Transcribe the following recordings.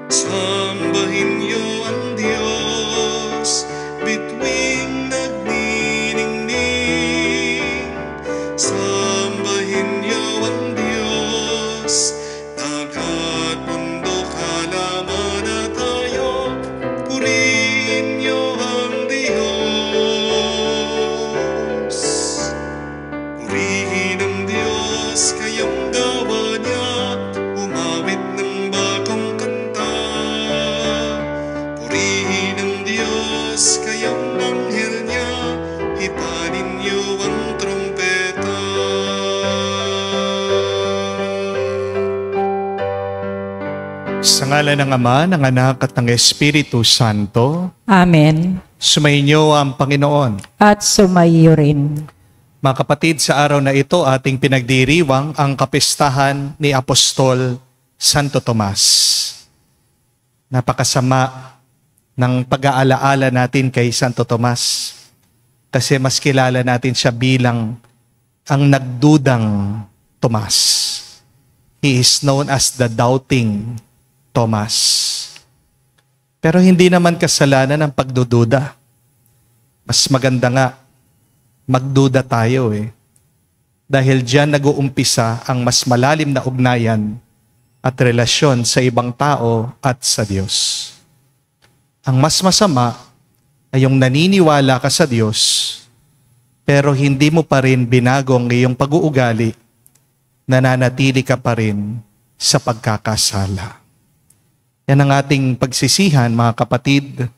Sambahin niyo ang Diyos, bituing nagniningning. Sambahin niyo ang Diyos, dagat, bundok, halaman at hayop. Purihin niyo ang Diyos. Purihin ang Diyos, kayong gawa niya. Umawit ng bagong kanta. Purihin ang Diyos, kayong anghel niya. Hipanin niyo ang trumpeta. Sa ngalan ng Ama, ng Anak at ng Espiritu Santo. Amen. Sumainyo ang Panginoon. At sumayo rin. Mga kapatid, sa araw na ito ating pinagdiriwang ang kapistahan ni Apostol Santo Tomas. Napakasama ng pag-aalaala natin kay Santo Tomas kasi mas kilala natin siya bilang ang nagdudang Tomas. He is known as the doubting Tomas. Pero hindi naman kasalanan ang pagdududa. Mas maganda nga, magduda tayo Dahil diyan nag-uumpisa ang mas malalim na ugnayan at relasyon sa ibang tao at sa Diyos. Ang mas masama ay yung naniniwala ka sa Diyos, pero hindi mo pa rin binago ang iyong pag-uugali, nananatili ka pa rin sa pagkakasala. Yan ang ating pagsisihan, mga kapatid,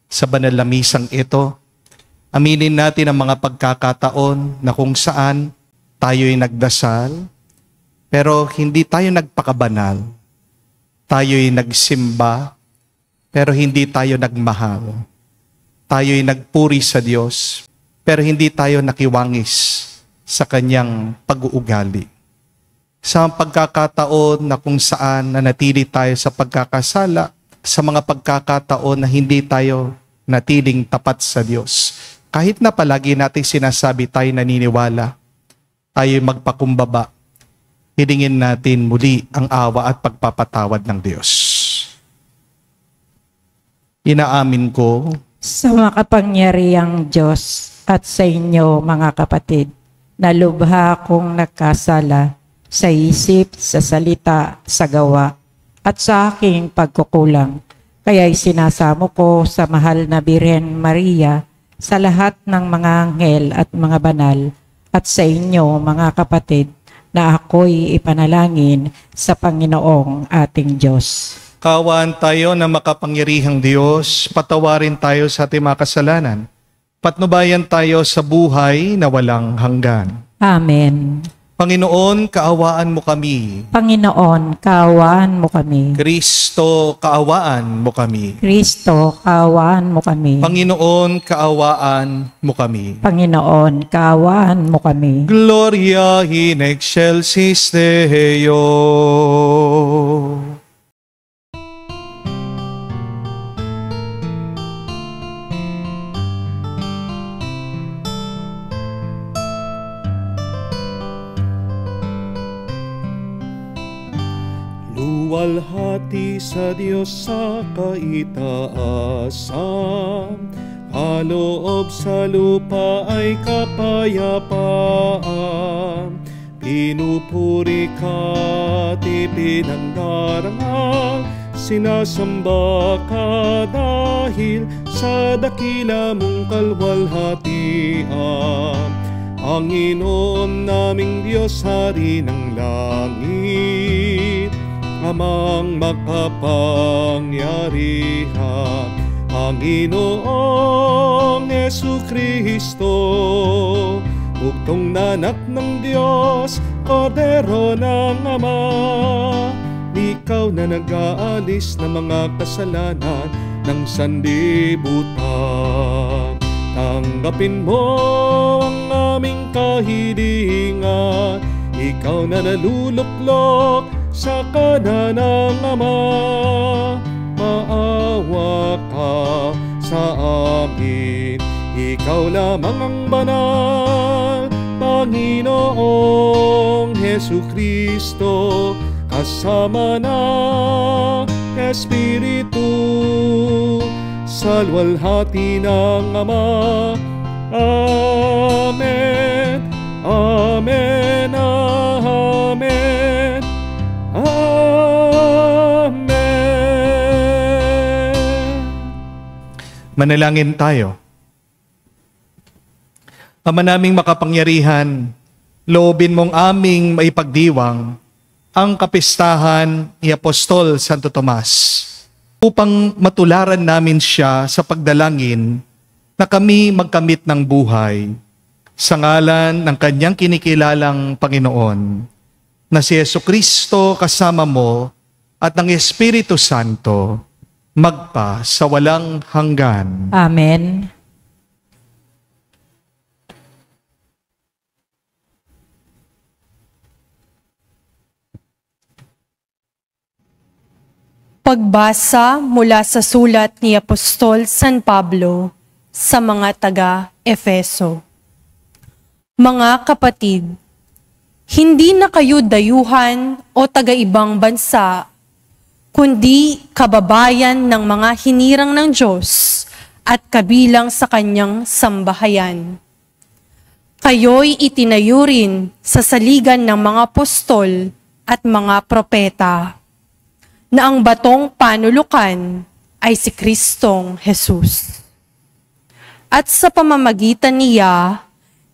sa banal na misang ito. Aminin natin ang mga pagkakataon na kung saan tayo'y nagdasal, pero hindi tayo nagpakabanal. Tayo'y nagsimba, pero hindi tayo nagmahal. Tayo'y nagpuri sa Diyos, pero hindi tayo nakiwangis sa Kanyang pag-uugali. Sa pagkakataon na kung saan nanatili tayo sa pagkakasala, sa mga pagkakataon na hindi tayo natiling tapat sa Diyos. Kahit na palagi natin sinasabi tayo naniniwala, tayo magpakumbaba, hilingin natin muli ang awa at pagpapatawad ng Diyos. Inaamin ko Sa makapangyarihang Diyos at sa inyo, mga kapatid, na lubha kong nagkasala sa isip, sa salita, sa gawa, at sa aking pagkukulang. Kaya'y sinasamo ko sa mahal na Birhen Maria, sa lahat ng mga anghel at mga banal, at sa inyo, mga kapatid, na ako'y ipanalangin sa Panginoong ating Diyos. Kaawaan tayo na makapangyarihang Diyos, patawarin tayo sa ating mga kasalanan, patnubayan tayo sa buhay na walang hanggan. Amen. Panginoon, kaawaan mo kami. Panginoon, kaawaan mo kami. Kristo, kaawaan mo kami. Kristo, kaawaan mo kami. Panginoon, kaawaan mo kami. Panginoon, kaawaan mo kami. Gloria in excelsis Deo. Luwalhati sa Diyos sa kaitaasan, kaloob sa lupa ay kapayapaan. Pinupuri ka, ipinandarangal, sinasamba ka dahil sa dakila mong kalwalhatian. Panginoon naming Diyos, Hari ng langit, Amang makapangyarihan, Panginoong Jesucristo, bugtong na anak ng Diyos, Kordero ng Ama. Ikaw na nag-aalis ng mga kasalanan ng sanlibutan. Tanggapin mo ang aming kahilingan, ikaw na naluluklok sa kanan ng Ama. Maawa ka sa amin, ikaw lamang ang banal, Panginoong Jesucristo. Kasi sama ng Espiritu, sa luwalhati ng Ama. Amen. Amen. Amen. Amen. Manalangin tayo. Ama naming makapangyarihan, loobin mong aming maipagdiwang ang kapistahan ni Apostol Santo Tomas upang matularan namin siya sa pagdalangin na kami magkamit ng buhay sa ngalan ng kanyang kinikilalang Panginoon na si Jesucristo kasama mo at ng Espiritu Santo magpa sa walang hanggan. Amen. Pagbasa mula sa sulat ni Apostol San Pablo sa mga taga-Efeso. Mga kapatid, hindi na kayo dayuhan o taga-ibang bansa, kundi kababayan ng mga hinirang ng Diyos at kabilang sa kanyang sambahayan. Kayo'y itinayo rin sa saligan ng mga apostol at mga propeta, na ang batong panulukan ay si Kristong Jesus. At sa pamamagitan niya,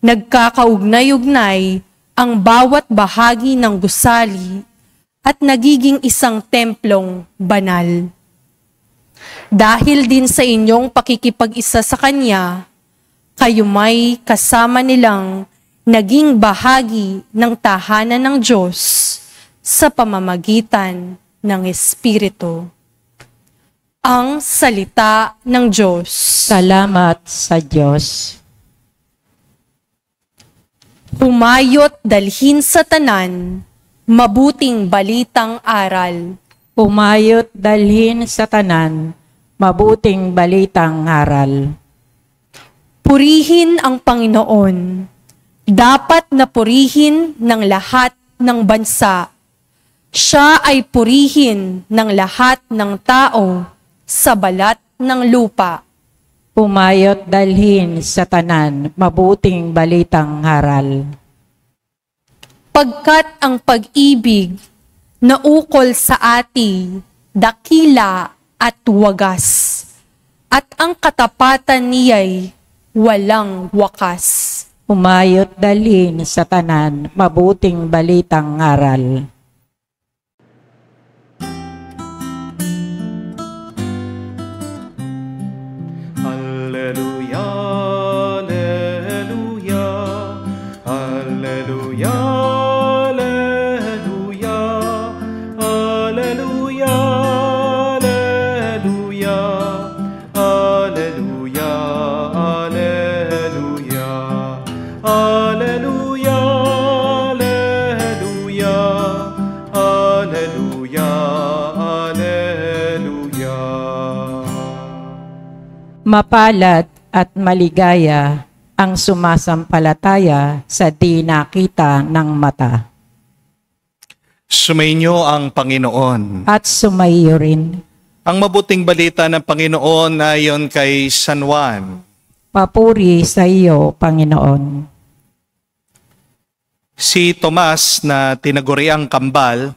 nagkakaugnay-ugnay ang bawat bahagi ng gusali at nagiging isang templong banal. Dahil din sa inyong pakikipag-isa sa Kanya, kayo may kasama nilang naging bahagi ng tahanan ng Diyos sa pamamagitan ng Espiritu. Ang salita ng Diyos. Salamat sa Diyos. Humayot dalhin sa tanan, mabuting balitang aral. Pumayot dalhin sa tanan, mabuting balitang aral. Purihin ang Panginoon. Dapat na purihin ng lahat ng bansa. Siya ay purihin ng lahat ng tao sa balat ng lupa. Pumayot dalhin sa tanan, mabuting balitang aral. Pagkat ang pag-ibig na ukol sa ati, dakila at wagas, at ang katapatan niya'y walang wakas. Pumayot dalhin sa tanan, mabuting balitang aral. Alleluia, alleluia, alleluia, alleluia, alleluia, alleluia, alleluia, alleluia, alleluia, alleluia, alleluia. Mapalad at maligaya ang sumasampalataya sa di nakita ng mata. Sumainyo ang Panginoon. At sumaiyo rin. Ang mabuting balita ng Panginoon ayon kay San Juan. Papuri sa iyo, Panginoon. Si Tomas na tinaguriang kambal,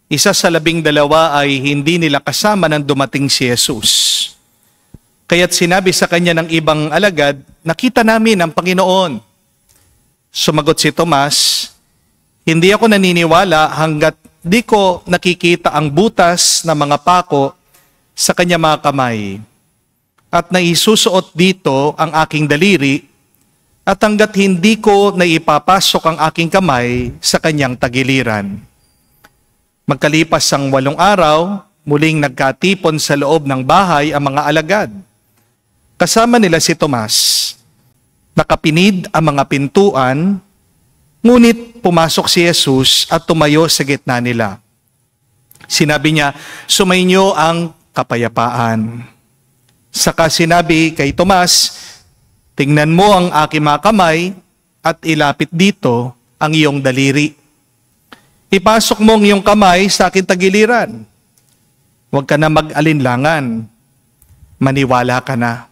isa sa 12 ay hindi nila kasama nang dumating si Jesus. Kaya't sinabi sa kanya ng ibang alagad, nakita namin ang Panginoon. Sumagot si Tomas, hindi ako naniniwala hanggat di ko nakikita ang butas ng mga pako sa kanya mga kamay. At naisusuot dito ang aking daliri, at hanggat hindi ko naipapasok ang aking kamay sa kanyang tagiliran. Magkalipas ang 8 araw, muling nagkatipon sa loob ng bahay ang mga alagad. Kasama nila si Tomas. Nakapinid ang mga pintuan, ngunit pumasok si Jesus at tumayo sa gitna nila. Sinabi niya, sumainyo ang kapayapaan. Saka sinabi kay Tomas, tingnan mo ang aking mga kamay at ilapit dito ang iyong daliri. Ipasok mo ang iyong kamay sa aking tagiliran. Huwag ka na mag-alinlangan. Maniwala ka na.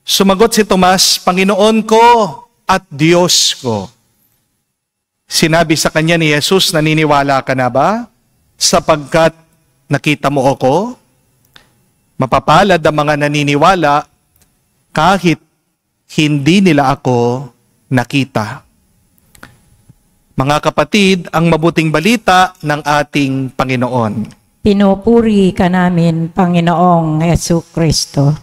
Sumagot si Tomas, Panginoon ko at Diyos ko. Sinabi sa kanya ni Jesus, naniniwala ka na ba? Sapagkat nakita mo ako? Mapapalad ang mga naniniwala kahit hindi nila ako nakita. Mga kapatid, ang mabuting balita ng ating Panginoon. Pinupuri ka namin, Panginoong Jesucristo.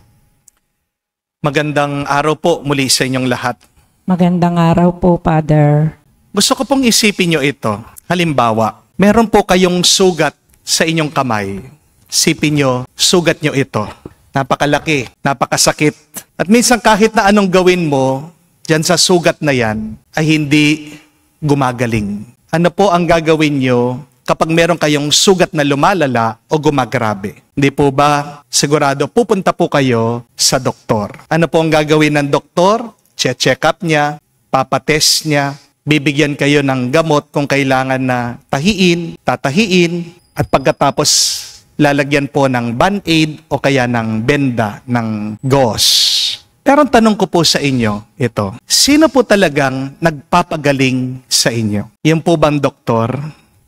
Magandang araw po muli sa inyong lahat. Magandang araw po, Father. Gusto ko pong isipin nyo ito. Halimbawa, meron po kayong sugat sa inyong kamay. Isipin nyo, sugat nyo ito. Napakalaki, napakasakit. At minsan kahit na anong gawin mo, dyan sa sugat na yan, ay hindi gumagaling. Ano po ang gagawin nyo kapag meron kayong sugat na lumalala o gumagrabe? Hindi po ba sigurado pupunta po kayo sa doktor? Ano po ang gagawin ng doktor? Check up niya, papatest niya, bibigyan kayo ng gamot kung kailangan na tatahiin, at pagkatapos lalagyan po ng band-aid o kaya ng benda, ng gauze. Pero ang tanong ko po sa inyo, ito, sino po talagang nagpapagaling sa inyo? Yung po bang doktor?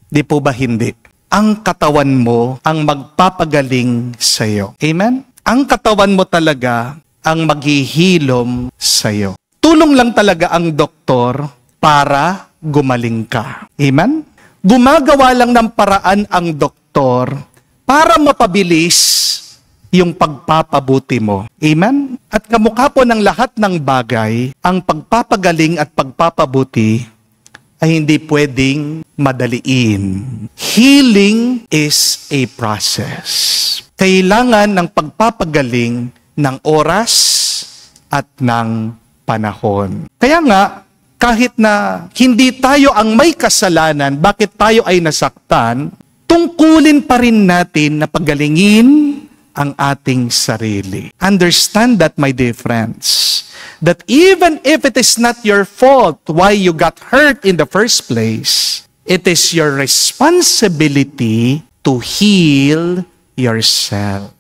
Di po ba hindi? Ang katawan mo ang magpapagaling sa iyo. Amen? Ang katawan mo talaga ang maghihilom sa iyo. Tulong lang talaga ang doktor para gumaling ka. Amen? Gumagawa lang ng paraan ang doktor para mapabilis yung pagpapabuti mo. Amen? At kamukha po ng lahat ng bagay, ang pagpapagaling at pagpapabuti ay hindi pwedeng madaliin. Healing is a process. Kailangan ng pagpapagaling ng oras at ng panahon. Kaya nga, kahit na hindi tayo ang may kasalanan, bakit tayo ay nasaktan, tungkulin pa rin natin na pagalingin ang ating sarili. Understand that, my dear friends, that even if it is not your fault why you got hurt in the first place, it is your responsibility to heal yourself.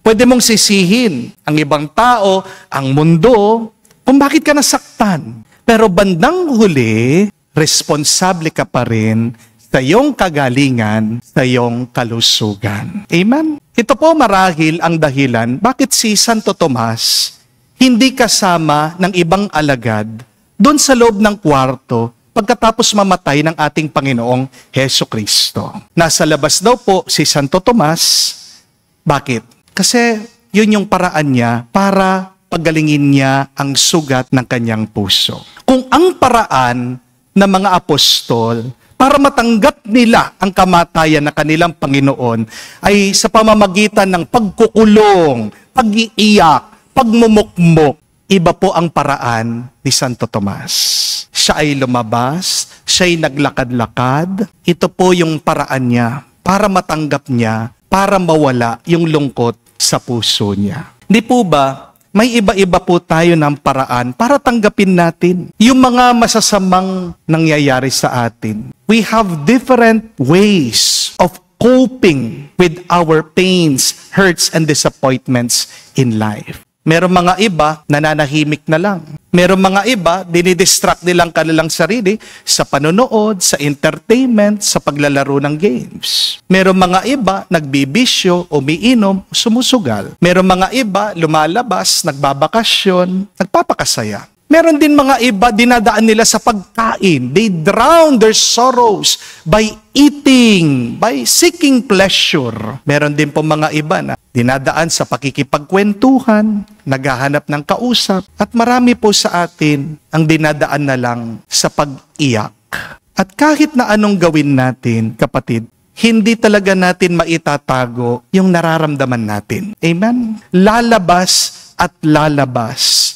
Pwede mong sisihin ang ibang tao, ang mundo, kung bakit ka nasaktan. Pero bandang huli, responsable ka pa rin sa iyong kagalingan, sa iyong kalusugan. Amen? Ito po marahil ang dahilan bakit si Santo Tomas hindi kasama ng ibang alagad doon sa loob ng kwarto pagkatapos mamatay ng ating Panginoong Hesukristo. Nasa labas daw po si Santo Tomas. Bakit? Kasi yun yung paraan niya para pagalingin niya ang sugat ng kanyang puso. Kung ang paraan ng mga apostol para matanggap nila ang kamatayan na kanilang Panginoon ay sa pamamagitan ng pagkukulong, pag-iiyak, pagmumukmok. Iba po ang paraan ni Santo Tomas. Siya ay lumabas, siya ay naglakad-lakad. Ito po yung paraan niya para matanggap niya, para mawala yung lungkot sa puso niya. Hindi po ba may iba-iba po tayo ng paraan para tanggapin natin yung mga masasamang nangyayari sa atin. We have different ways of coping with our pains, hurts, and disappointments in life. Merong mga iba, nananahimik na lang. Merong mga iba, dinidistract nilang kanilang sarili sa panonood, sa entertainment, sa paglalaro ng games. Merong mga iba, nagbibisyo, umiinom, sumusugal. Merong mga iba, lumalabas, nagbabakasyon, nagpapakasaya. Meron din mga iba, dinadaan nila sa pagkain. They drown their sorrows by eating, by seeking pleasure. Meron din po mga iba na dinadaan sa pakikipagkwentuhan, naghahanap ng kausap, at marami po sa atin ang dinadaan na lang sa pag-iyak. At kahit na anong gawin natin, kapatid, hindi talaga natin maitatago yung nararamdaman natin. Amen? Lalabas at lalabas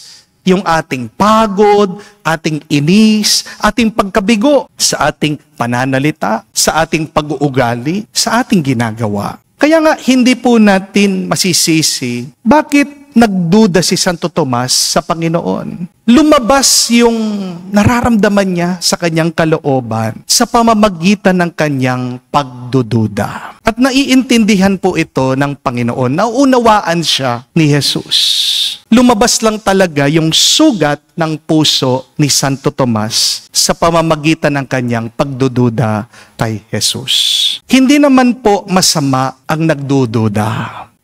yung ating pagod, ating inis, ating pagkabigo sa ating pananalita, sa ating pag-uugali, sa ating ginagawa. Kaya nga, hindi po natin masisisi bakit nagduda si Santo Tomas sa Panginoon. Lumabas yung nararamdaman niya sa kanyang kalooban sa pamamagitan ng kanyang pagdududa. At naiintindihan po ito ng Panginoon. Naunawaan siya ni Jesus. Lumabas lang talaga yung sugat ng puso ni Santo Tomas sa pamamagitan ng kanyang pagdududa kay Jesus. Hindi naman po masama ang nagdududa.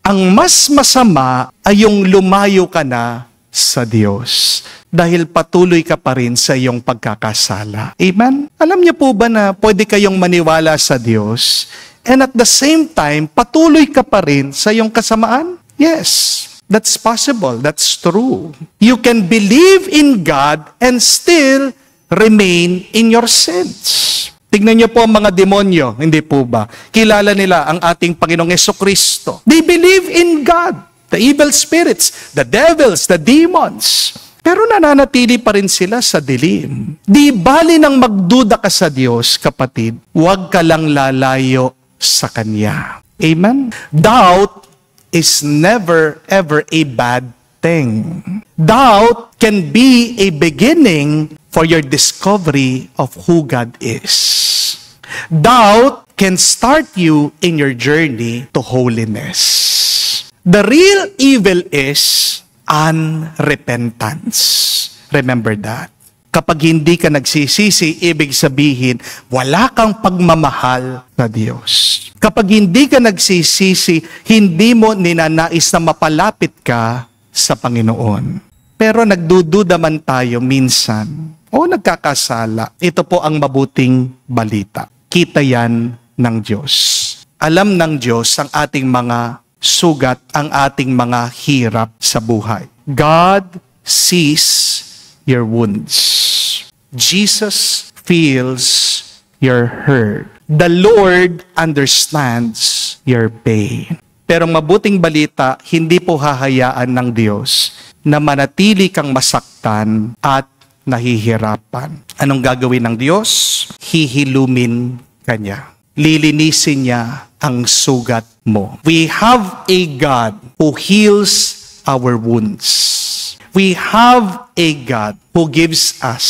Ang mas masama ay yung lumayo ka na sa Diyos dahil patuloy ka pa rin sa iyong pagkakasala. Amen? Alam niyo po ba na pwede kayong maniwala sa Diyos and at the same time, patuloy ka pa rin sa iyong kasamaan? Yes. That's possible. That's true. You can believe in God and still remain in your sins. Tignan niyo po ang mga demonyo, hindi po ba? Kilala nila ang ating Panginoong Jesucristo. They believe in God. The evil spirits, the devils, the demons. Pero nananatili pa rin sila sa dilim. Di bali nang magduda ka sa Diyos, kapatid, huwag ka lang lalayo sa Kanya. Amen? Doubt is never ever a bad thing. Doubt can be a beginning for your discovery of who God is. Doubt can start you in your journey to holiness. The real evil is unrepentance. Remember that. Kapag hindi ka nagsisisi, ibig sabihin, wala kang pagmamahal sa Diyos. Kapag hindi ka nagsisisi, hindi mo ninanais na mapalapit ka sa Panginoon. Pero nagdududa man tayo minsan o nagkakasala. Ito po ang mabuting balita. Kita yan ng Diyos. Alam ng Diyos ang ating mga sugat, ang ating mga hirap sa buhay. God sees your wounds. Jesus feels your hurt. The Lord understands your pain. Pero mabuting balita, hindi po hahayaan ng Diyos na manatili kang masaktan at nahihirapan. Anong gagawin ng Diyos? Hihilumin ka niya. Lilinisin niya ang sugat mo. We have a God who heals our wounds. We have a God who gives us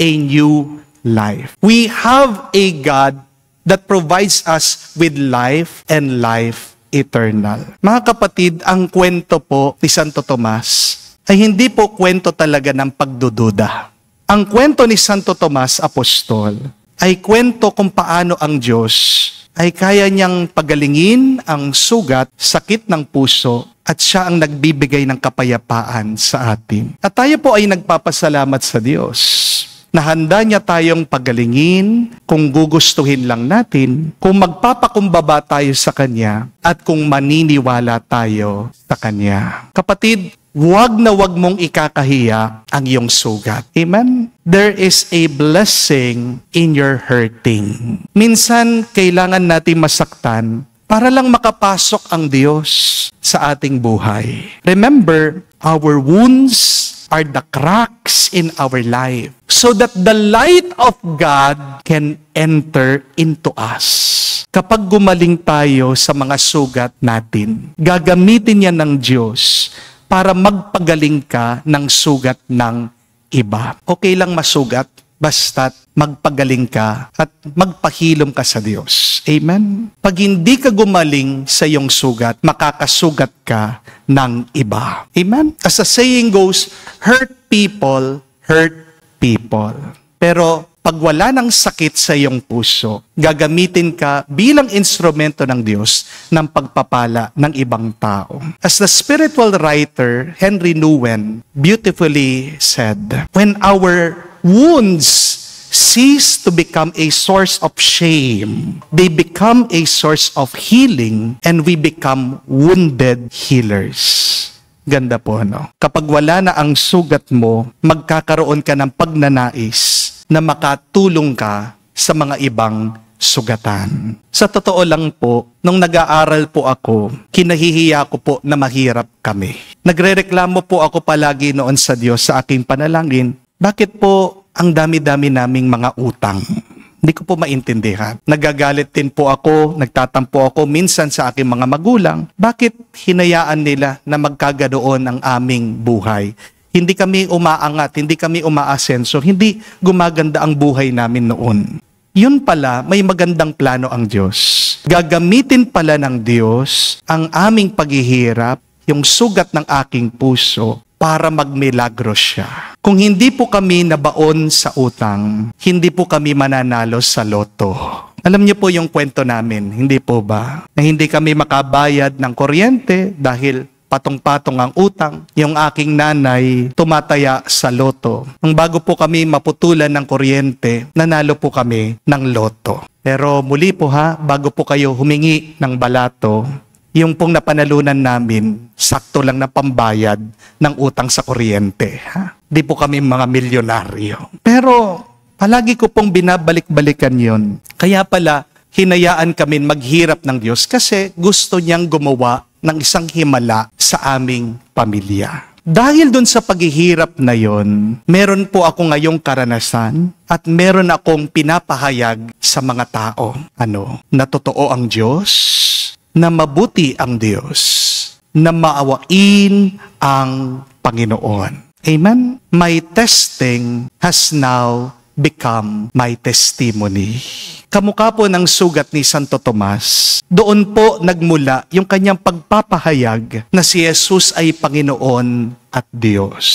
a new life. We have a God that provides us with life and life eternal. Mga kapatid, ang kwento po ni Santo Tomas ay hindi po kwento talaga ng pagdududa. Ang kwento ni Santo Tomas, Apostol, ay kwento kung paano ang Diyos ay kaya niyang pagalingin ang sugat, sakit ng puso, at siya ang nagbibigay ng kapayapaan sa atin. At tayo po ay nagpapasalamat sa Diyos na handa niya tayong pagalingin kung gugustuhin lang natin, kung magpapakumbaba tayo sa Kanya, at kung maniniwala tayo sa Kanya. Kapatid, huwag na huwag mong ikakahiya ang iyong sugat. Amen? There is a blessing in your hurting. Minsan, kailangan natin masaktan para lang makapasok ang Diyos sa ating buhay. Remember, our wounds are the cracks in our life so that the light of God can enter into us. Kapag gumaling tayo sa mga sugat natin, gagamitin niya ng Diyos para magpagaling ka ng sugat ng iba. Okay lang masugat, basta't magpagaling ka at magpahilom ka sa Diyos. Amen? Pag hindi ka gumaling sa iyong sugat, makakasugat ka ng iba. Amen? As the saying goes, hurt people. Pero pag wala ng sakit sa iyong puso, gagamitin ka bilang instrumento ng Diyos ng pagpapala ng ibang tao. As the spiritual writer Henry Nouwen beautifully said, when our wounds cease to become a source of shame, they become a source of healing, and we become wounded healers. Ganda po, no? Kapag wala na ang sugat mo, magkakaroon ka ng pagnanais na makatulong ka sa mga ibang sugatan. Sa totoo lang po, nung nag-aaral po ako, kinahihiya ko po na mahirap kami. Nagrereklamo po ako palagi noon sa Diyos sa aking panalangin, bakit po ang dami-dami naming mga utang? Hindi ko po maintindihan. Nagagalit din po ako, nagtatampo ako minsan sa aking mga magulang. Bakit hinayaan nila na magkaganoon ang aming buhay? Hindi kami umaangat, hindi kami umaasenso, hindi gumaganda ang buhay namin noon. Yun pala, may magandang plano ang Diyos. Gagamitin pala ng Diyos ang aming paghihirap, yung sugat ng aking puso, para magmilagro siya. Kung hindi po kami nabaon sa utang, hindi po kami mananalo sa loto. Alam niyo po yung kwento namin, hindi po ba? Na hindi kami makabayad ng kuryente dahil patong-patong ang utang. Yung aking nanay tumataya sa loto. Nung bago po kami maputulan ng kuryente, nanalo po kami ng loto. Pero muli po bago po kayo humingi ng balato, yung pong napanalunan namin, sakto lang na pambayad ng utang sa kuryente. Di po kami mga milyonaryo. Pero palagi ko pong binabalik-balikan yon. Kaya pala, hinayaan kami maghirap ng Diyos kasi gusto niyang gumawa ng isang himala sa aming pamilya. Dahil dun sa paghihirap na yon, meron po ako ngayong karanasan at meron akong pinapahayag sa mga tao. Na totoo ang Diyos, na mabuti ang Diyos, na maawain ang Panginoon. Amen? My testing has now become my testimony. Kamukha po ng sugat ni Santo Tomas, doon po nagmula yung kanyang pagpapahayag na si Jesus ay Panginoon at Diyos.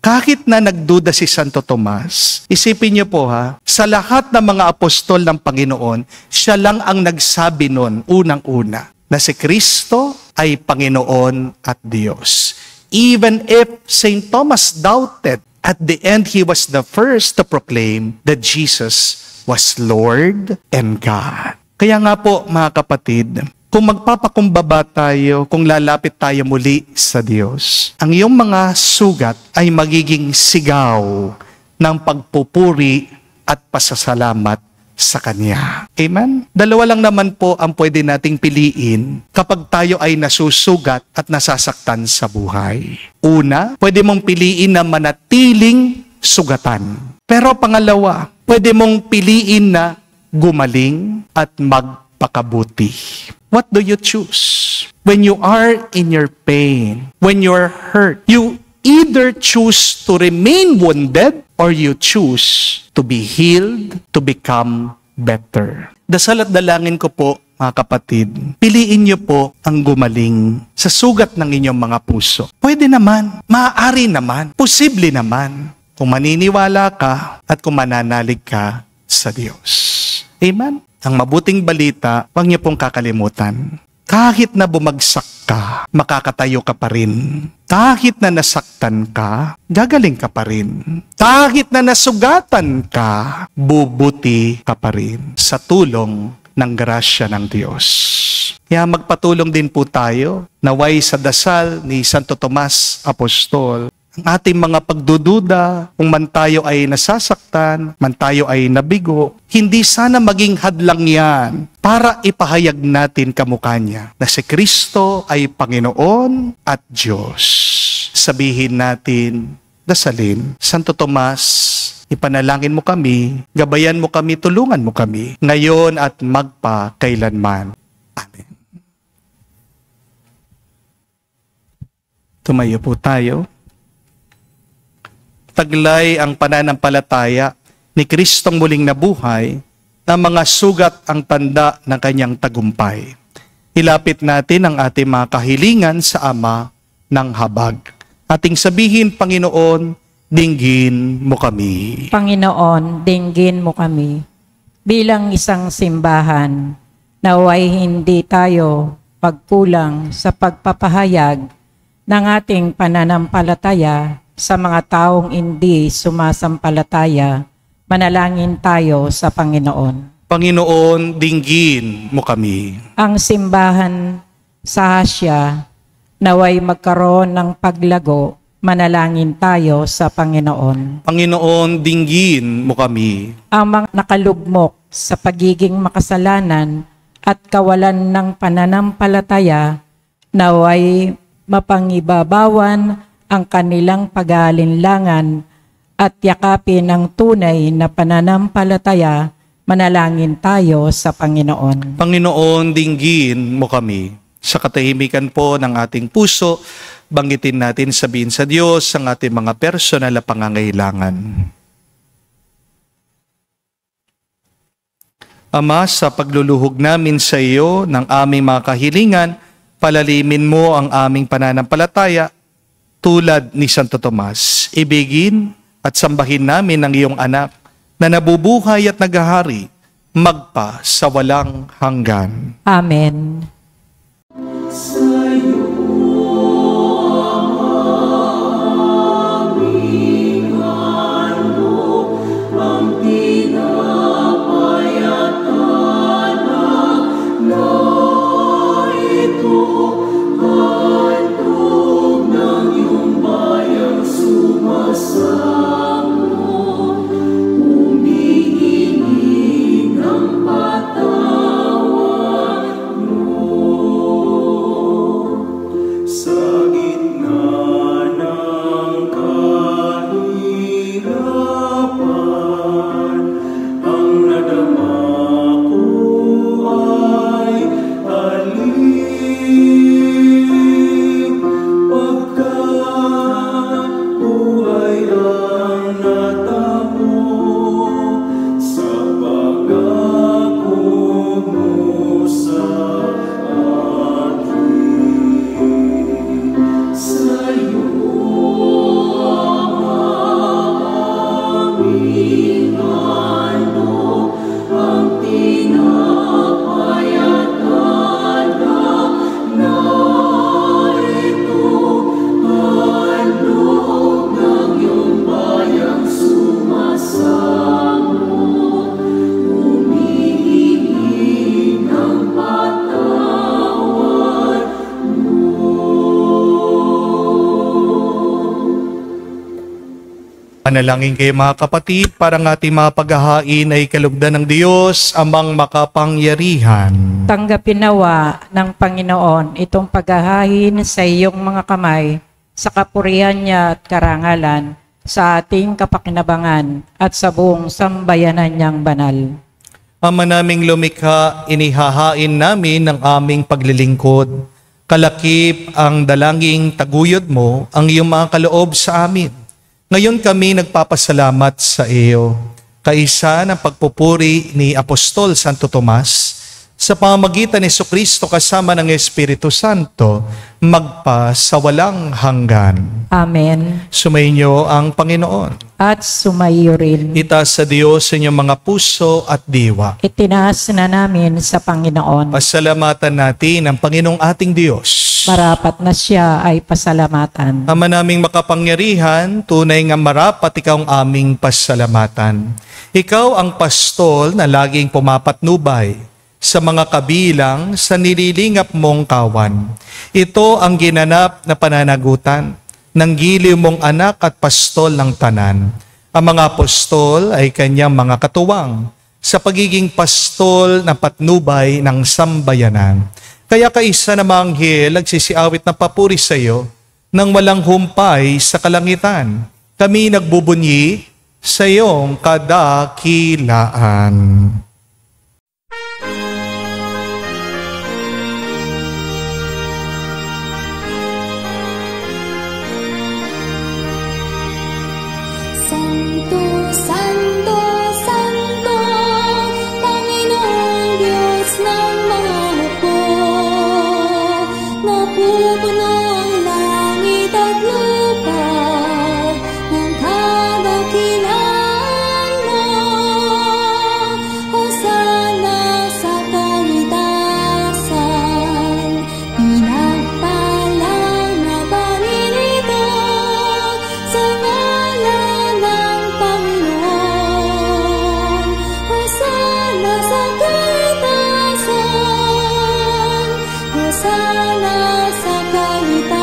Kahit na nagduda si Santo Tomas, isipin niyo po sa lahat ng mga apostol ng Panginoon, siya lang ang nagsabi nun, unang-una, na si Kristo ay Panginoon at Diyos. Even if St. Thomas doubted, at the end he was the first to proclaim that Jesus was Lord and God. Kaya nga po mga kapatid, kung magpapakumbaba tayo, kung lalapit tayo muli sa Diyos, ang iyong mga sugat ay magiging sigaw ng pagpupuri at pasasalamat sa Kanya. Amen? Dalawa lang naman po ang pwede nating piliin kapag tayo ay nasusugat at nasasaktan sa buhay. Una, pwede mong piliin na manatiling sugatan. Pero pangalawa, pwede mong piliin na gumaling at magpakabuti. What do you choose? When you are in your pain, when you're hurt, you either choose to remain wounded or you choose to be healed, to become better. Dasal at dalangin ko po, mga kapatid, piliin niyo po ang gumaling sa sugat ng inyong mga puso. Pwede naman, maaari naman, posible naman, kung maniniwala ka at kung mananalig ka sa Diyos. Amen? Ang mabuting balita, huwag niyo pong kakalimutan. Kahit na bumagsak ka, makakatayo ka pa rin. Kahit na nasaktan ka, gagaling ka pa rin. Kahit na nasugatan ka, bubuti ka pa rin sa tulong ng grasya ng Diyos. Kaya magpatulong din po tayo, naway sa dasal ni Santo Tomas Apostol, ang ating mga pagdududa, kung man tayo ay nasasaktan, man tayo ay nabigo, hindi sana maging hadlang yan para ipahayag natin kamukha niya na si Kristo ay Panginoon at Diyos. Sabihin natin, dasalin, Santo Tomas, ipanalangin mo kami, gabayan mo kami, tulungan mo kami, ngayon at magpakailanman. Amen. Tumayo po tayo. Taglay ang pananampalataya ni Kristong muling nabuhay na mga sugat ang tanda ng kanyang tagumpay. Ilapit natin ang ating mga kahilingan sa Ama ng habag. Ating sabihin, Panginoon, dinggin mo kami. Panginoon, dinggin mo kami. Bilang isang simbahan, naway hindi tayo pagkulang sa pagpapahayag ng ating pananampalataya sa mga taong hindi sumasampalataya, manalangin tayo sa Panginoon. Panginoon, dinggin mo kami. Ang simbahan sa Asya, naway magkaroon ng paglago, manalangin tayo sa Panginoon. Panginoon, dinggin mo kami. Ang mga nakalugmok sa pagiging makasalanan at kawalan ng pananampalataya, naway mapangibabawan ang kanilang pag-aalinlangan at yakapin ang tunay na pananampalataya Manalangin tayo sa Panginoon. Panginoon, dinggin mo kami. Sa katahimikan po ng ating puso, banggitin natin, sabihin sa Diyos ang ating mga personal na pangangailangan. Ama, sa pagluluhog namin sa iyo ng aming mga kahilingan, palalimin mo ang aming pananampalataya tulad ni Santo Tomas. Ibigin at sambahin namin ang iyong anak na nabubuhay at naghahari magpa sa walang hanggan. Amen. Panalangin kayo mga kapatid, para ng ating mga paghahain ay kalugdan ng Diyos, amang makapangyarihan. Tanggapin nawa ng Panginoon itong paghahain sa iyong mga kamay, sa kapurihan niya at karangalan, sa ating kapakinabangan at sa buong sambayanan niyang banal. Ama naming lumikha, inihahain namin ang aming paglilingkod. Kalakip ang dalangin taguyod mo ang iyong mga kaloob sa amin. Ngayon kami nagpapasalamat sa iyo, kaisa ng pagpupuri ni Apostol Santo Tomas, sa pamamagitan ni Jesucristo kasama ng Espiritu Santo, magpa sa walang hanggan. Amen. Sumainyo ang Panginoon. At sumayo rin. Itaas sa Diyos sa inyong mga puso at diwa. Itinaas na namin sa Panginoon. Pasalamatan natin ang Panginoong ating Diyos. Marapat na siya ay pasalamatan. Ama naming makapangyarihan, tunay nga marapat ikaw ang aming pasalamatan. Ikaw ang pastol na laging pumapatnubay sa mga kabilang sa nililingap mong kawan. Ito ang ginanap na pananagutan ng giliw mong anak at pastol ng tanan. Ang mga apostol ay kanyang mga katuwang sa pagiging pastol na patnubay ng sambayanan. Kaya kaisa na mga anghel nagsisiawit na papuri sa iyo nang walang humpay sa kalangitan. Kami nagbubunyi sa iyong kadakilaan. Santo, Santo, Santo, Panginoong Diyos ng mga hukbo. Napupuno ang langit at lupa ng kadakilaan mo. Hosana sa kaitasan, pinagpalang na paninito sa ngalan ng Panginoon. Hosana sa kaitasan, Hosana sa kaitasan.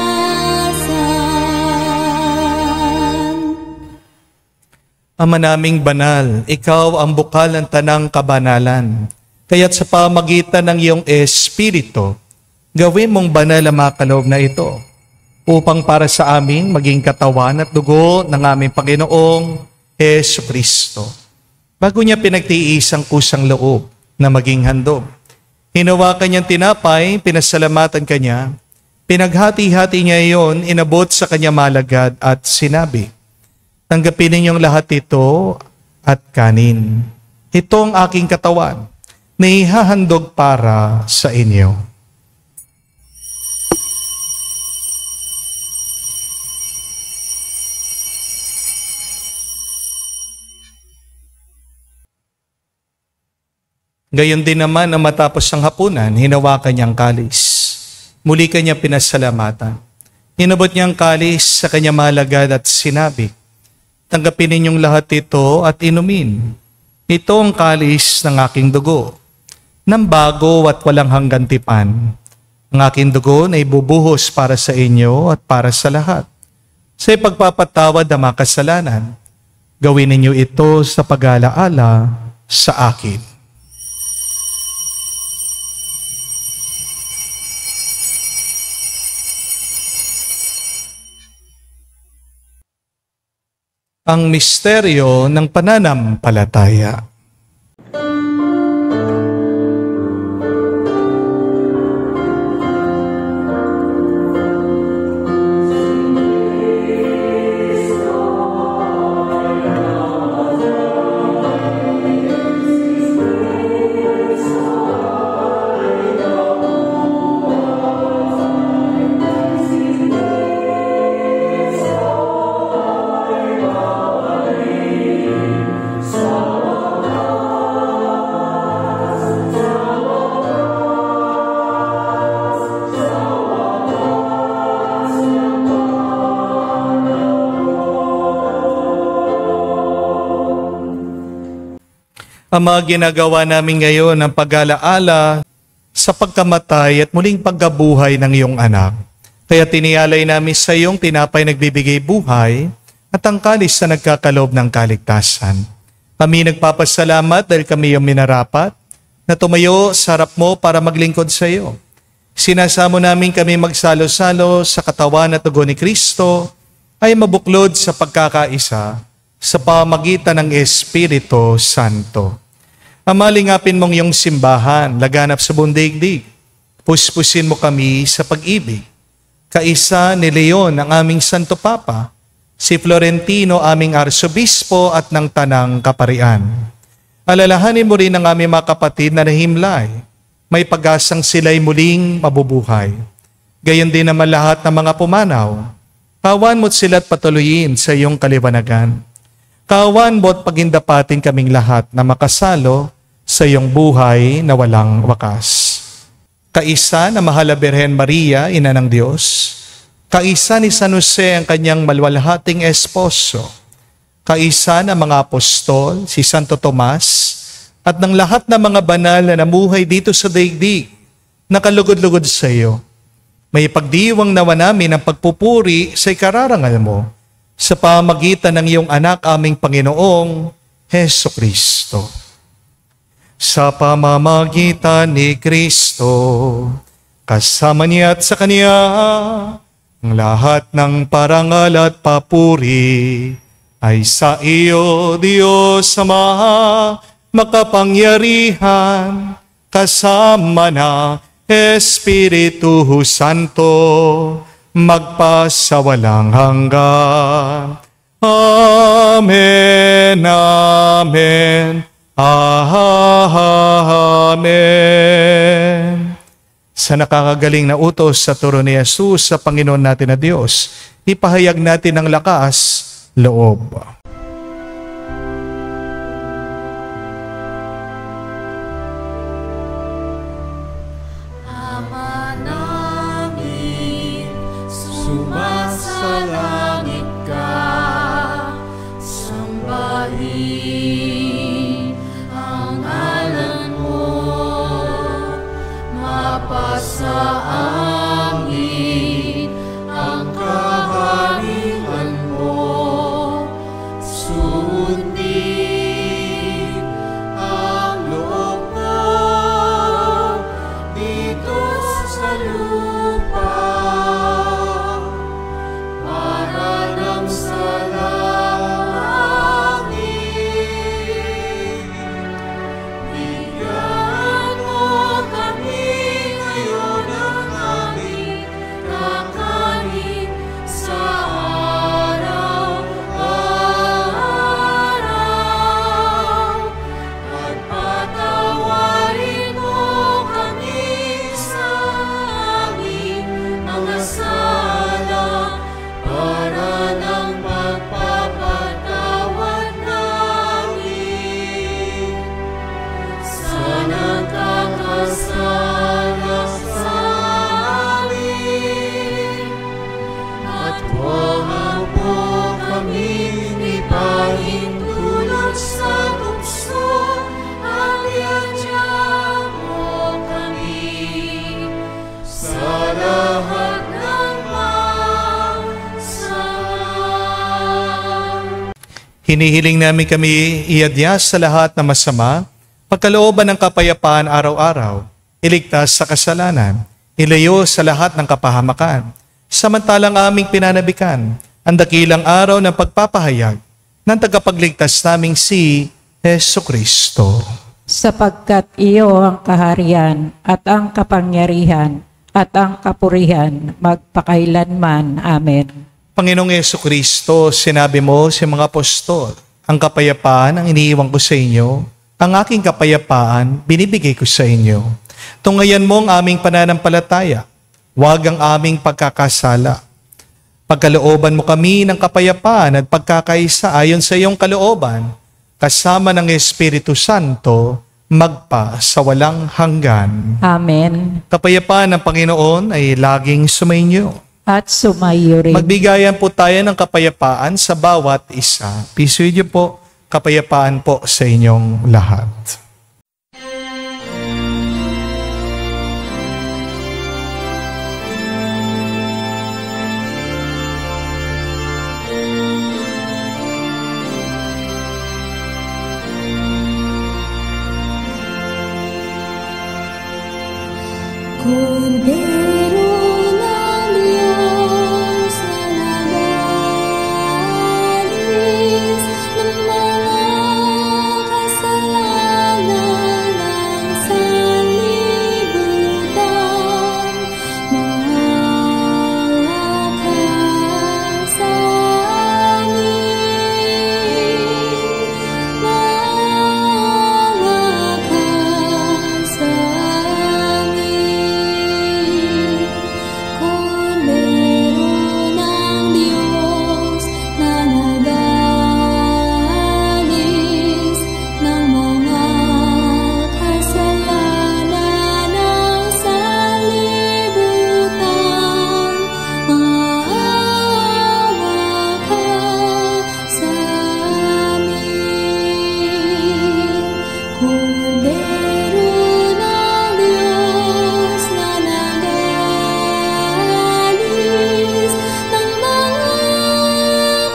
Ama naming banal, ikaw ang bukal ng tanang kabanalan. Kaya't sa pamagitan ng iyong Espiritu, gawin mong banal ang mga kaloob na ito, upang para sa amin maging katawan at dugo ng aming Panginoong Jesucristo. Bago niya pinagtiis ang kusang loob na maging handog, hinawakan niyang tinapay, pinasalamatan kanya, pinaghati-hati niya iyon, inabot sa kanya malagad at sinabi, "Tanggapin ninyong lahat ito at kanin. Ito ang aking katawan na ihahandog para sa inyo." Gayon din naman na matapos ang hapunan, hinawakan niyang kalis. Muli kanya pinasalamatan. Inabot niyang kalis sa kanya malagad at sinabi, "Tanggapin ninyong lahat ito at inumin. Ito ang kalis ng aking dugo, ng bago at walang hanggan tipan. Ang aking dugo na ibubuhos para sa inyo at para sa lahat. Sa ipagpapatawad ng mga kasalanan, gawin ninyo ito sa pag-alaala sa akin." Ang misteryo ng pananampalataya. Ang mga ginagawa namin ngayon ang pag-alaala sa pagkamatay at muling pagkabuhay ng iyong anak. Kaya tiniyalay namin sa iyong tinapay nagbibigay buhay at ang kalis na nagkakaloob ng kaligtasan. Kami nagpapasalamat dahil kami iyong minarapat na tumayo sa harap mo para maglingkod sa iyo. Sinasamo namin kami magsalo-salo sa katawan at dugo ni Kristo ay mabuklod sa pagkakaisa sa pamagitan ng Espiritu Santo. Amalingapin mong iyong simbahan, laganap sa buong daigdig. Puspusin mo kami sa pag-ibig. Kaisa ni Leon, ang aming Santo Papa, si Florentino, aming Arsobispo at ng Tanang Kaparian. Alalahanin mo rin ang aming mga kapatid na nahimlay. May pag-asang sila'y muling mabubuhay. Gayon din naman lahat ng mga pumanaw. Kawan mo't sila't patuloyin sa iyong kaliwanagan. Kawan mo't pagindapatin kaming lahat na makasalo sa iyong buhay na walang wakas. Kaisa na mahal na Birhen Maria, Ina ng Diyos. Kaisa ni San Jose, ang kanyang malwalhating esposo. Kaisa ng mga apostol, si Santo Tomas, at ng lahat ng mga banal na namuhay dito sa daigdig, nakalugod-lugod sa iyo. May pagdiwang nawa namin ang pagpupuri sa ikararangal mo sa pamagitan ng iyong anak aming Panginoong Heso Kristo. Sa pamamagitan ni Kristo, kasama niya at sa Kanya, ang lahat ng parangal at papuri ay sa iyo, Diyos Ama, makapangyarihan, kasama na Espiritu Santo, magpasawalang hanggan. Amen, Amen, Amen. Sa nakakagaling na utos sa turo ni Jesus sa Panginoon natin na Diyos, ipahayag natin ang lakas loob. Ama namin, sumasalangit ka, sambahin ang ngalan mo, mapasa amin ang kaharian mo, sundin ang loob mo dito sa lupa para lang sa langit. Hinihiling namin kami iadyas sa lahat na masama, pagkalooban ng kapayapaan araw-araw, iligtas sa kasalanan, ilayo sa lahat ng kapahamakan, samantalang aming pinanabikan ang dakilang araw ng pagpapahayag ng tagapagligtas naming si Jesucristo. Sapagkat iyo ang kaharian at ang kapangyarihan at ang kapurihan magpakailanman. Amen. Panginoong Jesucristo, sinabi mo sa mga apostol, ang kapayapaan ang iniiwan ko sa inyo, ang aking kapayapaan binibigay ko sa inyo. Tungayan mo ang aming pananampalataya, huwag ang aming pagkakasala. Pagkalooban mo kami ng kapayapaan at pagkakaisa ayon sa iyong kalooban, kasama ng Espiritu Santo, magpa sa walang hanggan. Amen. Kapayapaan ng Panginoon ay laging sumainyo. At sumayo rin. Magbigayan po tayo ng kapayapaan sa bawat isa. Peace with you po, kapayapaan po sa inyong lahat. Kordero ng Diyos na nagalis ng mga kasalanan ng sanlibutan, maawa ka sa amin, maawa ka sa amin. Kordero ng Diyos na nagalis ng mga kasalanan ng sanlibutan, maawa ka sa amin. Kordero ng Diyos na nagalis ng mga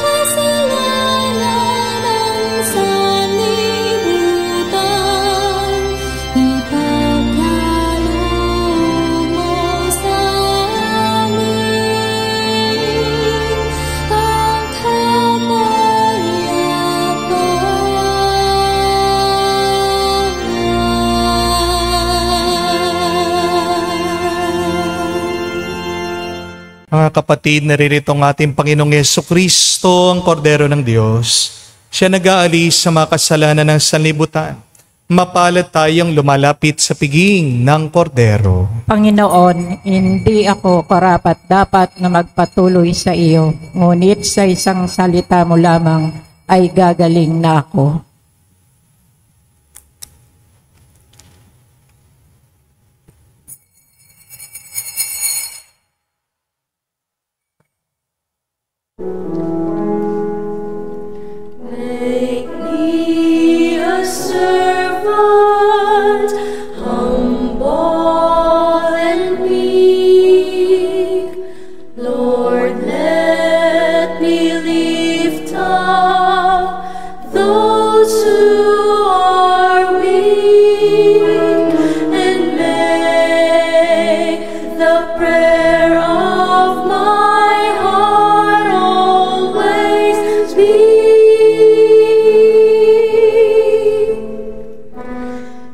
kasalanan ng sanlibutan, ipagkaloob mo sa amin ang kapayapaan. Mga kapatid, naririto ang ating Panginoong Jesucristo, ang Kordero ng Diyos. Siya nag-aalis sa mga kasalanan ng sanlibutan. Mapalad tayong lumalapit sa piging ng Kordero. Panginoon, hindi ako karapat-dapat na magpatuloy sa iyo, ngunit sa isang salita mo lamang ay gagaling na ako. Make me a servant, humble and meek. Lord, let me lift up those who are weak, and make the prayer of my heart always be.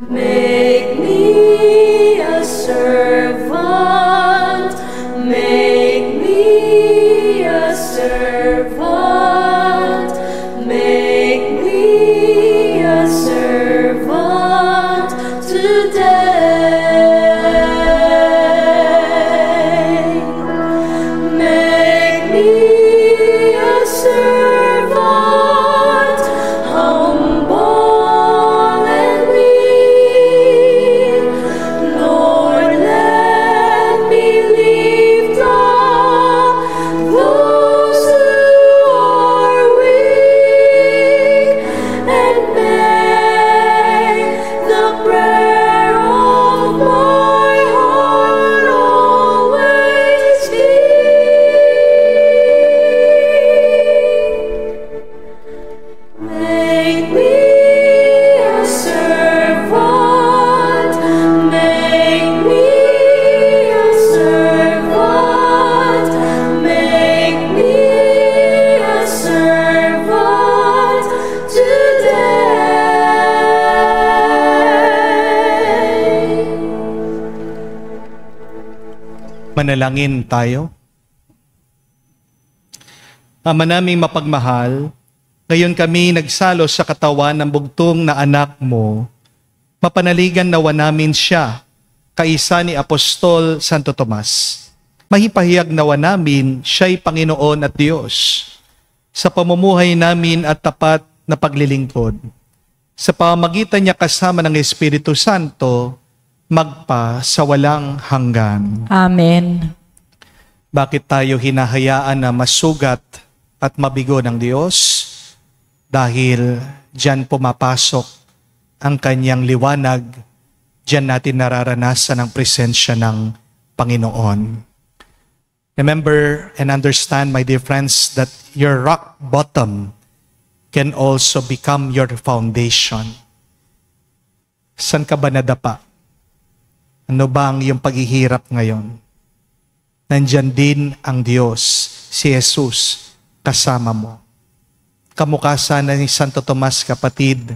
Make me a servant, make me a servant, make me a servant today. Manalangin tayo. Ama naming mapagmahal, ngayon kami nagsalo sa katawan ng bugtong na anak mo. Mapanaligan nawa namin siya, kaisa ni Apostol Santo Tomas. Mahipahayag nawa namin siya'y Panginoon at Diyos sa pamumuhay namin at tapat na paglilingkod. Sa pamamagitan niya kasama ng Espiritu Santo, magpa sa walang hanggan. Amen. Bakit tayo hinahayaan na masugat at mabigo ng Diyos? Dahil diyan pumapasok ang kanyang liwanag, diyan natin nararanasan ang presensya ng Panginoon. Remember and understand, my dear friends, that your rock bottom can also become your foundation. San ka ba nadapa? Ano ba ang iyong paghihirap ngayon? Nandyan din ang Diyos, si Jesus, kasama mo. Kamukha sana ni Santo Tomas, kapatid,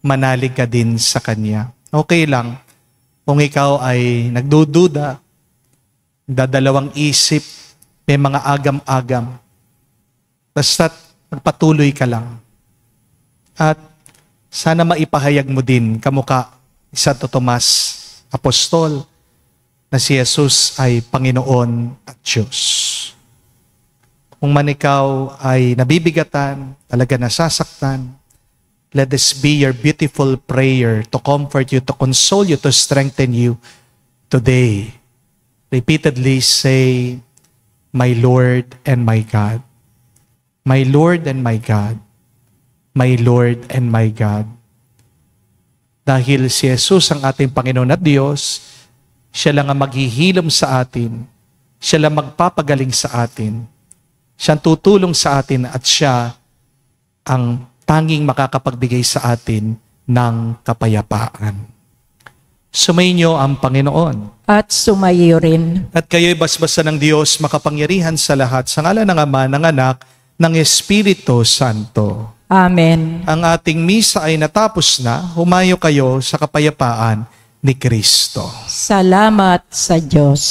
manalig ka din sa Kanya. Okay lang kung ikaw ay nagdududa, dadalawang isip, may mga agam-agam. Basta't magpatuloy ka lang. At sana maipahayag mo din kamukha ni Santo Tomas, Apostol, na si Jesus ay Panginoon at Diyos. Kung man ikaw ay nabibigatan, talaga nasasaktan, let this be your beautiful prayer to comfort you, to console you, to strengthen you today. Repeatedly say, my Lord and my God. My Lord and my God. My Lord and my God. Dahil si Jesus ang ating Panginoon at Diyos, siya lang ang maghihilom sa atin, siya lang magpapagaling sa atin, siya ang tutulong sa atin at siya ang tanging makakapagbigay sa atin ng kapayapaan. Sumainyo ang Panginoon. At sumayo rin. At kayo'y basbasan ng Diyos makapangyarihan sa lahat, sa ngalan ng Ama, ng Anak, ng Espiritu Santo. Amen. Ang ating misa ay natapos na. Humayo kayo sa kapayapaan ni Kristo. Salamat sa Diyos.